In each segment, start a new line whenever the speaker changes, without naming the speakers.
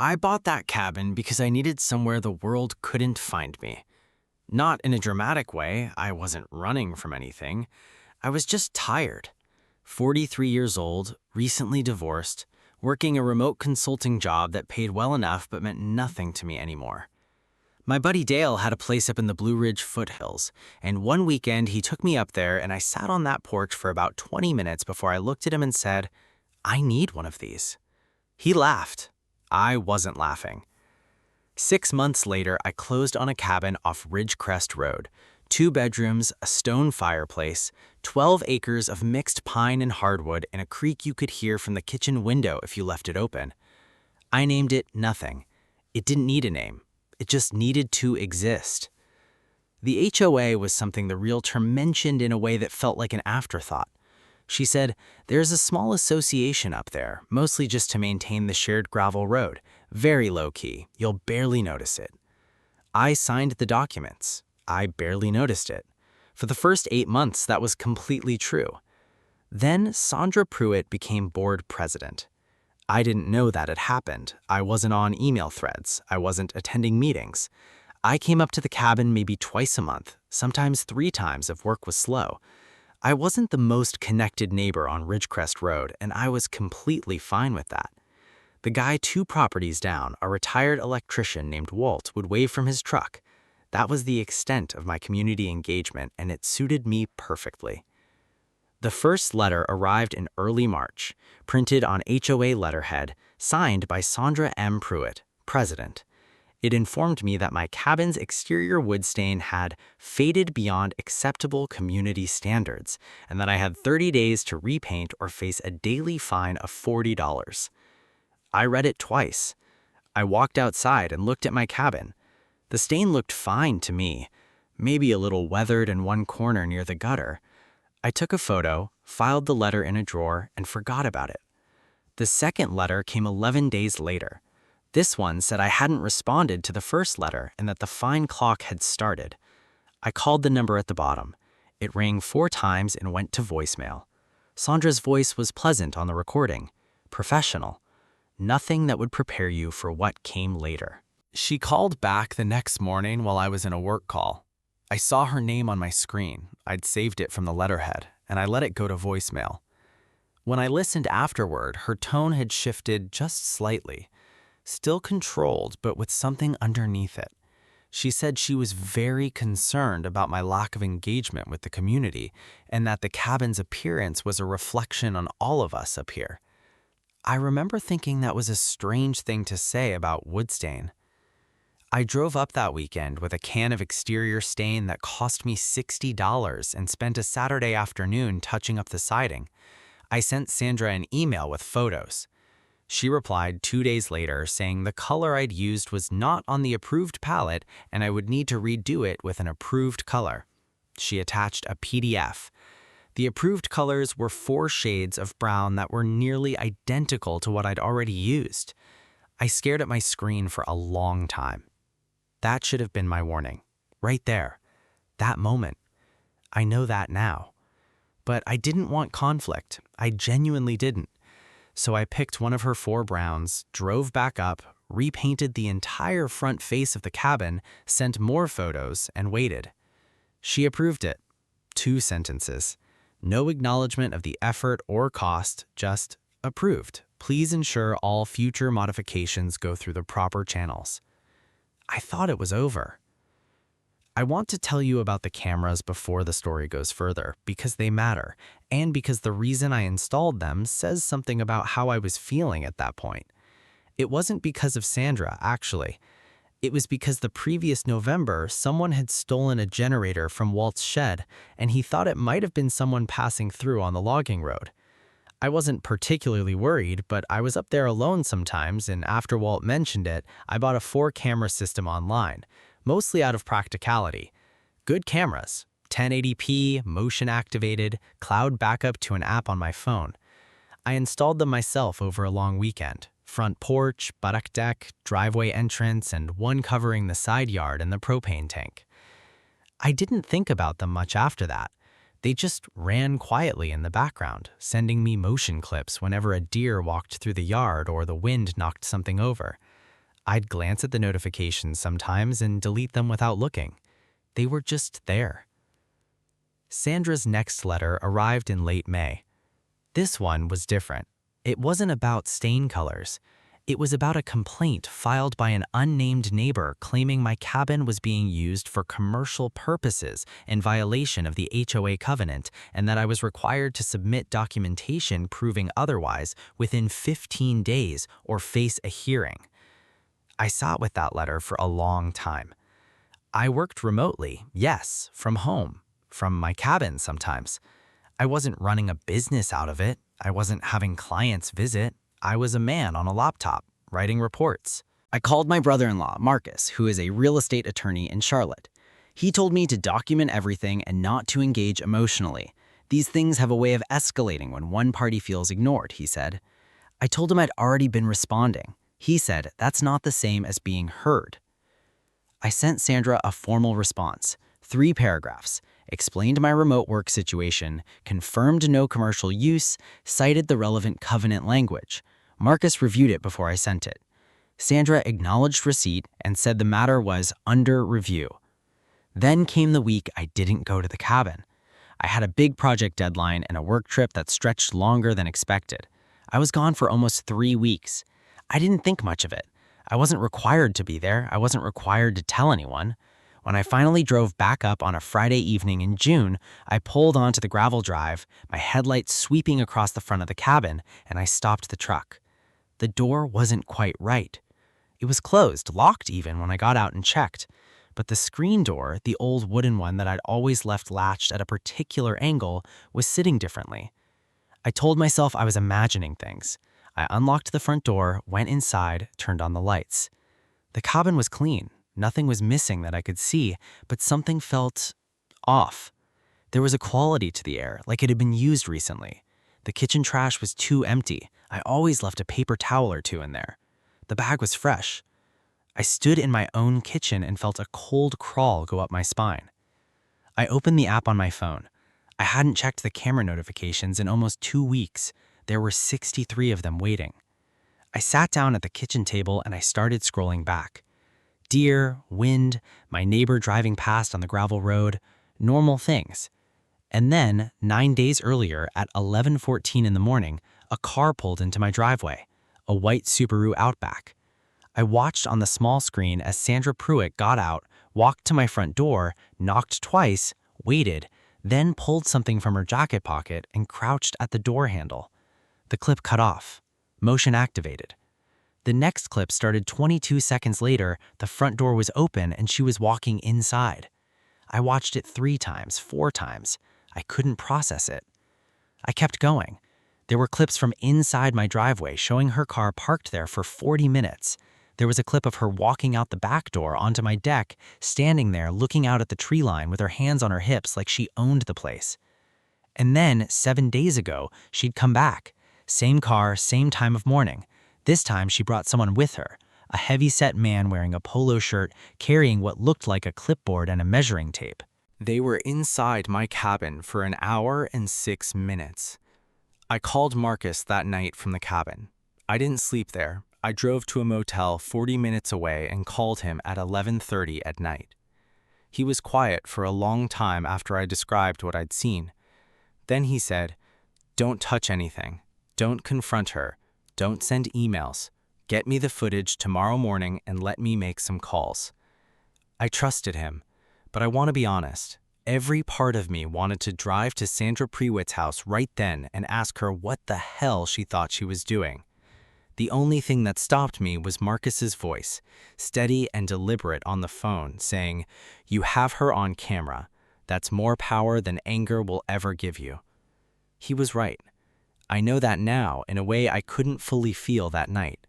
I bought that cabin because I needed somewhere the world couldn't find me. Not in a dramatic way, I wasn't running from anything. I was just tired. 43 years old, recently divorced, working a remote consulting job that paid well enough but meant nothing to me anymore. My buddy Dale had a place up in the Blue Ridge foothills, and one weekend he took me up there and I sat on that porch for about 20 minutes before I looked at him and said, "I need one of these." He laughed. I wasn't laughing. 6 months later, I closed on a cabin off Ridgecrest Road. 2 bedrooms, a stone fireplace, 12 acres of mixed pine and hardwood, and a creek you could hear from the kitchen window if you left it open. I named it nothing. It didn't need a name. It just needed to exist. The HOA was something the realtor mentioned in a way that felt like an afterthought. She said, "There's a small association up there, mostly just to maintain the shared gravel road. Very low-key. You'll barely notice it." I signed the documents. I barely noticed it. For the first 8 months, that was completely true. Then Sandra Prewitt became board president. I didn't know that had happened. I wasn't on email threads. I wasn't attending meetings. I came up to the cabin maybe twice a month, sometimes 3 times if work was slow. I wasn't the most connected neighbor on Ridgecrest Road, and I was completely fine with that. The guy 2 properties down, a retired electrician named Walt, would wave from his truck. That was the extent of my community engagement, and it suited me perfectly. The first letter arrived in early March, printed on HOA letterhead, signed by Sandra M. Prewitt, president. It informed me that my cabin's exterior wood stain had faded beyond acceptable community standards, and that I had 30 days to repaint or face a daily fine of $40. I read it twice. I walked outside and looked at my cabin. The stain looked fine to me, maybe a little weathered in one corner near the gutter. I took a photo, filed the letter in a drawer, and forgot about it. The second letter came 11 days later. This one said I hadn't responded to the first letter and that the fine clock had started. I called the number at the bottom. It rang 4 times and went to voicemail. Sandra's voice was pleasant on the recording, professional. Nothing that would prepare you for what came later. She called back the next morning while I was in a work call. I saw her name on my screen. I'd saved it from the letterhead, and I let it go to voicemail. When I listened afterward, her tone had shifted just slightly. Still controlled, but with something underneath it. She said she was very concerned about my lack of engagement with the community and that the cabin's appearance was a reflection on all of us up here. I remember thinking that was a strange thing to say about wood stain. I drove up that weekend with a can of exterior stain that cost me $60 and spent a Saturday afternoon touching up the siding. I sent Sandra an email with photos. She replied 2 days later saying the color I'd used was not on the approved palette and I would need to redo it with an approved color. She attached a PDF. The approved colors were 4 shades of brown that were nearly identical to what I'd already used. I stared at my screen for a long time. That should have been my warning. Right there. That moment. I know that now. But I didn't want conflict. I genuinely didn't. So I picked one of her 4 browns, drove back up, repainted the entire front face of the cabin, sent more photos, and waited. She approved it. 2 sentences. No acknowledgement of the effort or cost, just approved. Please ensure all future modifications go through the proper channels. I thought it was over. I want to tell you about the cameras before the story goes further, because they matter, and because the reason I installed them says something about how I was feeling at that point. It wasn't because of Sandra, actually. It was because the previous November, someone had stolen a generator from Walt's shed, and he thought it might have been someone passing through on the logging road. I wasn't particularly worried, but I was up there alone sometimes, and after Walt mentioned it, I bought a 4-camera system online. Mostly out of practicality. Good cameras, 1080p, motion activated, cloud backup to an app on my phone. I installed them myself over a long weekend. Front porch, buttock deck, driveway entrance, and one covering the side yard and the propane tank. I didn't think about them much after that. They just ran quietly in the background, sending me motion clips whenever a deer walked through the yard or the wind knocked something over.
I'd glance at the notifications sometimes and delete them without looking. They were just there. Sandra's next letter arrived in late May. This one was different. It wasn't about stain colors. It was about a complaint filed by an unnamed neighbor claiming my cabin was being used for commercial purposes in violation of the HOA covenant and that I was required to submit documentation proving otherwise within 15 days or face a hearing. I sat with that letter for a long time. I worked remotely, yes, from home, from my cabin sometimes. I wasn't running a business out of it. I wasn't having clients visit. I was a man on a laptop, writing reports.
I called my brother-in-law, Marcus, who is a real estate attorney in Charlotte. He told me to document everything and not to engage emotionally. These things have a way of escalating when one party feels ignored, he said. I told him I'd already been responding. He said that's not the same as being heard. I sent Sandra a formal response, 3 paragraphs, explained my remote work situation, confirmed no commercial use, cited the relevant covenant language. Marcus reviewed it before I sent it. Sandra acknowledged receipt and said the matter was under review. Then came the week I didn't go to the cabin. I had a big project deadline and a work trip that stretched longer than expected. I was gone for almost 3 weeks. I didn't think much of it. I wasn't required to be there. I wasn't required to tell anyone. When I finally drove back up on a Friday evening in June, I pulled onto the gravel drive, my headlights sweeping across the front of the cabin, and I stopped the truck. The door wasn't quite right. It was closed, locked even when I got out and checked. But the screen door, the old wooden one that I'd always left latched at a particular angle, was sitting differently. I told myself I was imagining things. I unlocked the front door, went inside, turned on the lights. The cabin was clean. Nothing was missing that I could see, but something felt off. There was a quality to the air, like it had been used recently. The kitchen trash was too empty. I always left a paper towel or two in there. The bag was fresh. I stood in my own kitchen and felt a cold crawl go up my spine. I opened the app on my phone. I hadn't checked the camera notifications in almost 2 weeks. There were 63 of them waiting. I sat down at the kitchen table and I started scrolling back. Deer, wind, my neighbor driving past on the gravel road, normal things. And then, 9 days earlier at 11:14 in the morning, a car pulled into my driveway, a white Subaru Outback. I watched on the small screen as Sandra Prewitt got out, walked to my front door, knocked twice, waited, then pulled something from her jacket pocket and crouched at the door handle. The clip cut off. Motion activated. The next clip started 22 seconds later. The front door was open and she was walking inside. I watched it 3 times, 4 times. I couldn't process it. I kept going. There were clips from inside my driveway showing her car parked there for 40 minutes. There was a clip of her walking out the back door onto my deck, standing there looking out at the tree line with her hands on her hips like she owned the place. And then, 7 days ago, she'd come back. Same car, same time of morning. This time she brought someone with her, a heavy-set man wearing a polo shirt, carrying what looked like a clipboard and a measuring tape. They were inside my cabin for an hour and 6 minutes. I called Marcus that night from the cabin. I didn't sleep there. I drove to a motel 40 minutes away and called him at 11:30 at night. He was quiet for a long time after I described what I'd seen. Then he said, "Don't touch anything. Don't confront her. Don't send emails. Get me the footage tomorrow morning and let me make some calls." I trusted him, but I want to be honest. Every part of me wanted to drive to Sandra Prewitt's house right then and ask her what the hell she thought she was doing. The only thing that stopped me was Marcus's voice, steady and deliberate on the phone, saying, "You have her on camera. That's more power than anger will ever give you." He was right. I know that now in a way I couldn't fully feel that night.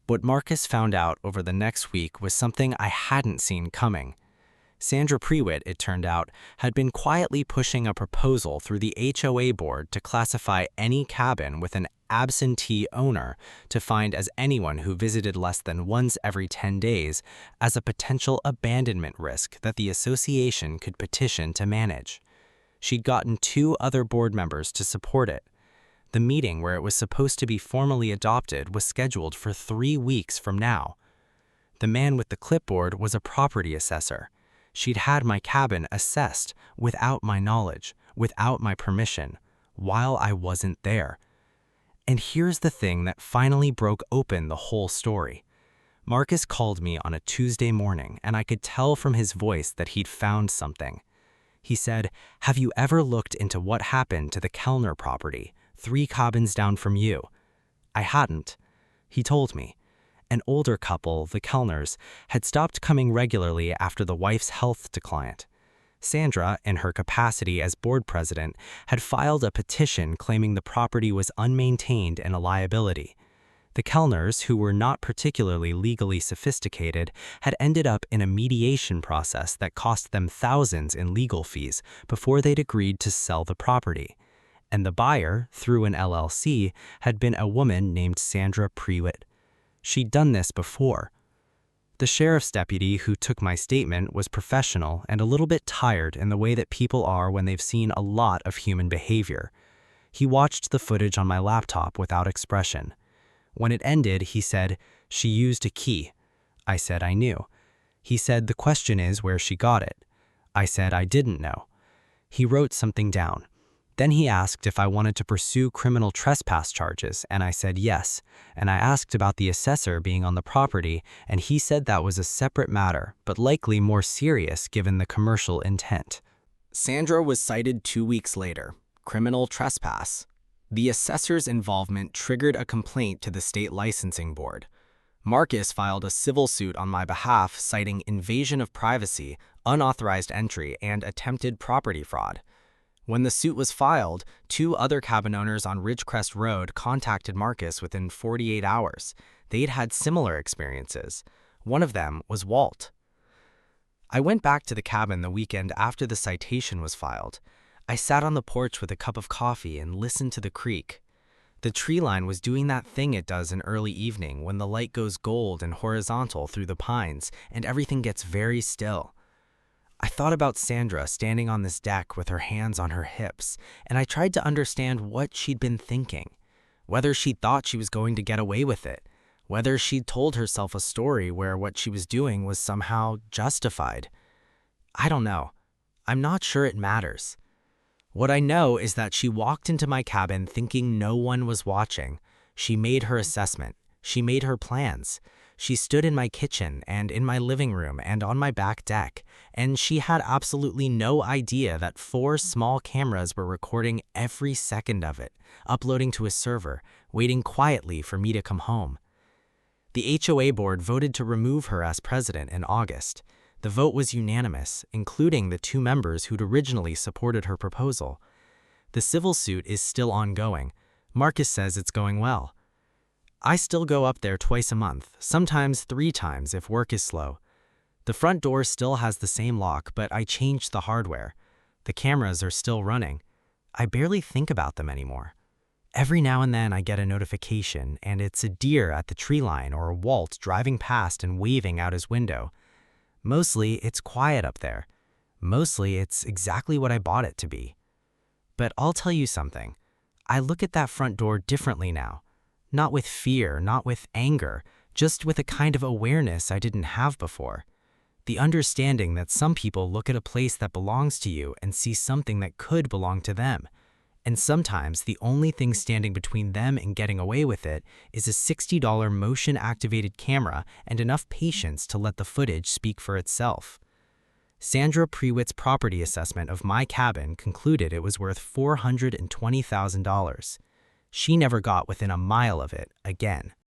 What Marcus found out over the next week was something I hadn't seen coming. Sandra Prewitt, it turned out, had been quietly pushing a proposal through the HOA board to classify any cabin with an absentee owner to find as anyone who visited less than once every 10 days as a potential abandonment risk that the association could petition to manage. She'd gotten 2 other board members to support it. The meeting where it was supposed to be formally adopted was scheduled for 3 weeks from now,
The man with the clipboard was a property assessor. She'd had my cabin assessed without my knowledge, without my permission, while I wasn't there. And here's the thing that finally broke open the whole story. Marcus called me on a Tuesday morning, and I could tell from his voice that he'd found something. He said, "Have you ever looked into what happened to the Kellner property, 3 cabins down from you?" I hadn't. He told me. An older couple, the Kellners, had stopped coming regularly after the wife's health declined. Sandra, in her capacity as board president, had filed a petition claiming the property was unmaintained and a liability. The Kellners, who were not particularly legally sophisticated, had ended up in a mediation process that cost them thousands in legal fees before they'd agreed to sell the property. And the buyer, through an LLC, had been a woman named Sandra Prewitt. She'd done this before. The sheriff's deputy who took my statement was professional and a little bit tired in the way that people are when they've seen a lot of human behavior. He watched the footage on my laptop without expression. When it ended, he said, "She used a key." I said I knew. He said, "The question is where she got it." I said I didn't know. He wrote something down. Then he asked if I wanted to pursue criminal trespass charges, and I said yes. And I asked about the assessor being on the property, and he said that was a separate matter, but likely more serious given the commercial intent.
Sandra was cited 2 weeks later. Criminal trespass. The assessor's involvement triggered a complaint to the state licensing board. Marcus filed a civil suit on my behalf citing invasion of privacy, unauthorized entry, and attempted property fraud. When the suit was filed, 2 other cabin owners on Ridgecrest Road contacted Marcus within 48 hours. They'd had similar experiences. One of them was Walt. I went back to the cabin the weekend after the citation was filed. I sat on the porch with a cup of coffee and listened to the creek. The tree line was doing that thing it does in early evening when the light goes gold and horizontal through the pines and everything gets very still. I thought about Sandra standing on this deck with her hands on her hips, and I tried to understand what she'd been thinking. Whether she thought she was going to get away with it. Whether she'd told herself a story where what she was doing was somehow justified. I don't know. I'm not sure it matters. What I know is that she walked into my cabin thinking no one was watching. She made her assessment. She made her plans. She stood in my kitchen and in my living room and on my back deck, and she had absolutely no idea that 4 small cameras were recording every second of it, uploading to a server, waiting quietly for me to come home. The HOA board voted to remove her as president in August. The vote was unanimous, including the 2 members who'd originally supported her proposal. The civil suit is still ongoing. Marcus says it's going well. I still go up there twice a month, sometimes 3 times if work is slow. The front door still has the same lock, but I changed the hardware. The cameras are still running. I barely think about them anymore. Every now and then I get a notification, and it's a deer at the tree line or a Walt driving past and waving out his window. Mostly, it's quiet up there. Mostly, it's exactly what I bought it to be. But I'll tell you something. I look at that front door differently now. Not with fear, not with anger, just with a kind of awareness I didn't have before. The understanding that some people look at a place that belongs to you and see something that could belong to them. And sometimes the only thing standing between them and getting away with it is a $60 motion-activated camera and enough patience to let the footage speak for itself. Sandra Prewitt's property assessment of my cabin concluded it was worth $420,000. She never got within a mile of it again.